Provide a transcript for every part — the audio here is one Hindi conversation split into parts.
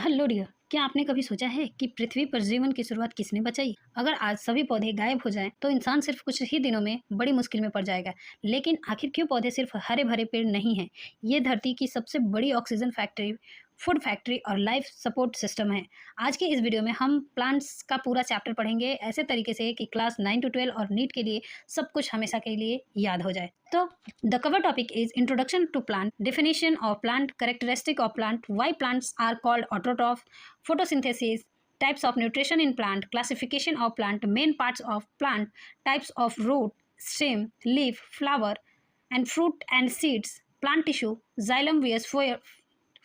हेलो डियर, क्या आपने कभी सोचा है कि पृथ्वी पर जीवन की शुरुआत किसने बचाई? अगर आज सभी पौधे गायब हो जाएं, तो इंसान सिर्फ कुछ ही दिनों में बड़ी मुश्किल में पड़ जाएगा। लेकिन आखिर क्यों पौधे सिर्फ हरे भरे पेड़ नहीं हैं? ये धरती की सबसे बड़ी ऑक्सीजन फैक्ट्री, फूड फैक्ट्री और लाइफ सपोर्ट सिस्टम है। आज के इस वीडियो में हम प्लांट्स का पूरा चैप्टर पढ़ेंगे ऐसे तरीके से कि क्लास 9 to 12 और नीट के लिए सब कुछ हमेशा के लिए याद हो जाए। तो the cover topic is introduction to plant, definition of plant, characteristic of plant, why plants are called autotroph, photosynthesis, types of nutrition in plant, classification of plant, main parts of plant, types of root, stem, leaf, flower, and fruit and seeds, plant tissue, xylem vs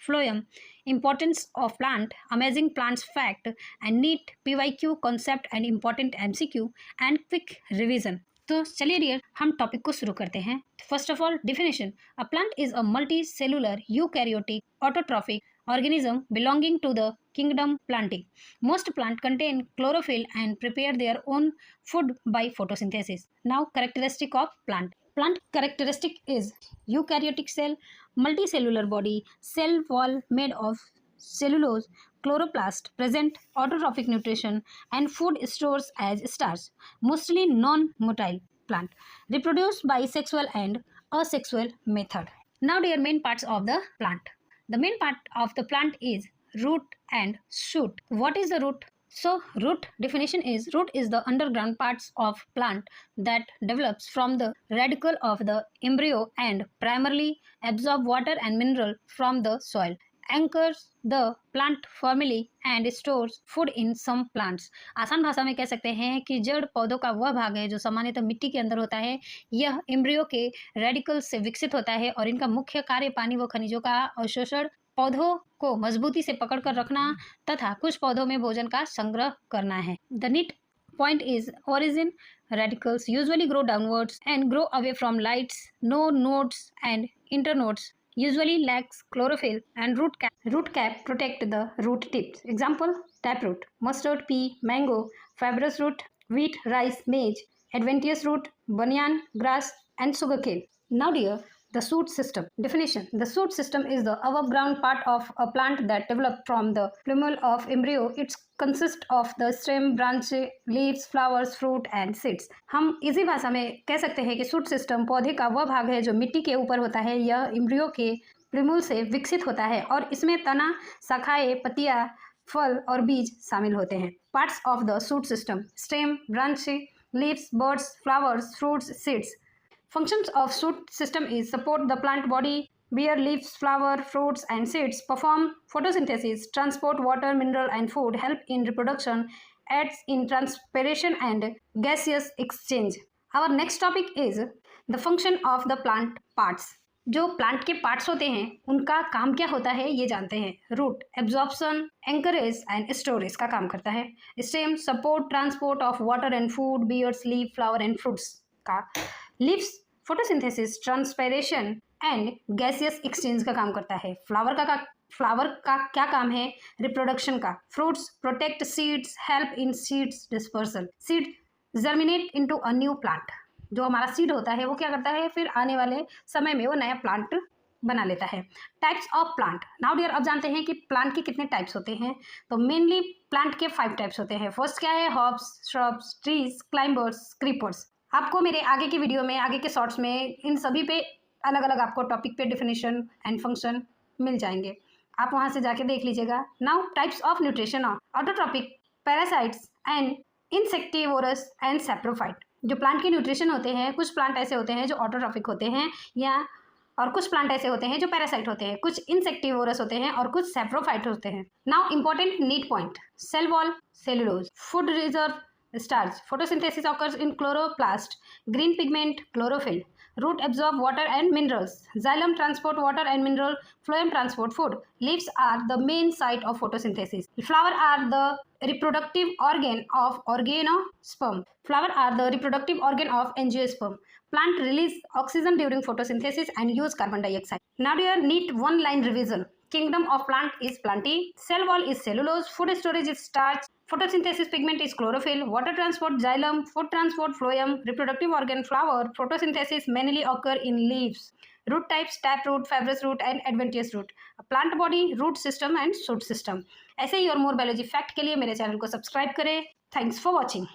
phloem, importance of plant, amazing plants fact, and neat PYQ concept and important MCQ and quick revision. तो चलिए डियर, हम टॉपिक को शुरू करते हैं। First of all, definition. A plant is a multi cellular eukaryotic autotrophic organism belonging to the kingdom plantae. Most plants contain chlorophyll and prepare their own food by photosynthesis. Now, characteristic of plant. Plant characteristic is eukaryotic cell, multicellular body, cell wall made of cellulose, chloroplast, present autotrophic nutrition and food stores as starch. Mostly non-motile plant. Reproduce by sexual and asexual method. Now, dear, main parts of the plant. The main part of the plant is root and shoot. What is the root? So, root definition is root is the underground parts of plant that develops from the radicle of the embryo and primarily absorb water and mineral from the soil. Anchors the plant firmly and stores food in some plants. आसान भाषा में कह सकते हैं कि जड़ पौधों का वह भाग है जो सामान्यतः मिट्टी के अंदर होता है। यह एम्ब्रियो के रेडिकल से विकसित होता है और इनका मुख्य कार्य पानी व खनिजों का अवशोषण, पौधों को मजबूती से पकड़कर रखना तथा कुछ पौधों में भोजन का संग्रह करना है। The NEET point is origin. Radicals usually grow downwards and grow away from lights. No nodes and internodes. Usually lacks chlorophyll and root cap protect the root tips. Example: taproot, mustard, pea, mango, fibrous root, wheat, rice, maize, adventitious root, banyan, grass, and sugarcane. Now, dear, the shoot system. Definition. The shoot system is the above ground part of a plant that develops from the plumule of embryo. It consists of the stem, branch, leaves, flowers, fruit and seeds. हम इसी भाषा में कह सकते हैं कि शूट सिस्टम पौधे का वह भाग है जो मिट्टी के ऊपर होता है। यह एम्ब्रियो के प्लूम्यूल से विकसित होता है और इसमें तना, शाखाएं, पत्तियां, फल और बीज शामिल होते हैं। Parts of the shoot system: stem, branch, leaves, birds, flowers, fruits, seeds. Functions of shoot system is support the plant body, bear leaves, flower, fruits and seeds, perform photosynthesis, transport water, mineral and food, help in reproduction, aids in transpiration and gaseous exchange. Our next topic is the function of the plant parts. जो प्लांट के पार्ट्स होते हैं उनका काम क्या होता है ये जानते हैं। Root absorption, anchorage and storage का काम करता है। Stem support transport of water and food, bears leaf, flower and fruits का। Leaves photosynthesis, transpiration and gaseous exchange का काम करता है। फ्लावर का क्या काम है? रिप्रोडक्शन का। Fruits protect seeds, help in seeds dispersal. Seed germinate into a new plant. जो हमारा सीड होता है वो क्या करता है, फिर आने वाले समय में वो नया प्लांट बना लेता है। Types of plant. Now dear, अब जानते हैं कि प्लांट के कितने टाइप्स होते हैं। तो मेनली प्लांट के 5 टाइप्स होते हैं। फर्स्ट क्या है? Herbs, shrubs, trees, climbers, creepers. आपको मेरे आगे की वीडियो में, आगे के शॉर्ट्स में इन सभी पे अलग अलग आपको टॉपिक पे डिफिनेशन एंड फंक्शन मिल जाएंगे, आप वहाँ से जाके देख लीजिएगा। Now types of nutrition autotrophic, parasites and insectivorous and saprophyte. जो प्लांट के न्यूट्रिशन होते हैं, कुछ प्लांट ऐसे होते हैं जो ऑटोट्रॉपिक होते हैं और कुछ प्लांट ऐसे होते हैं जो पैरासाइट होते हैं, कुछ इंसेक्टिवोरस होते हैं और कुछ सैप्रोफाइट होते हैं। Now important need point: cell wall cellulose, food reserve starch, photosynthesis occurs in chloroplast, green pigment chlorophyll, root absorb water and minerals, xylem transport water and mineral, phloem transport food, leaves are the main site of photosynthesis, flower are the reproductive organ of organosperm, flower are the reproductive organ of angiosperm, plant release oxygen during photosynthesis and use carbon dioxide. Now dear, neat one line revision. Kingdom of plant is plantae, cell wall is cellulose, food storage is starch, photosynthesis pigment is chlorophyll, water transport xylem, food transport phloem, reproductive organ flower, photosynthesis mainly occur in leaves, root types, tap root, fibrous root and adventitious root, plant body, root system and shoot system. ऐसे ही और मोर बायोलॉजी फैक्ट के लिए मेरे चैनल को सब्सक्राइब करें। Thanks for watching.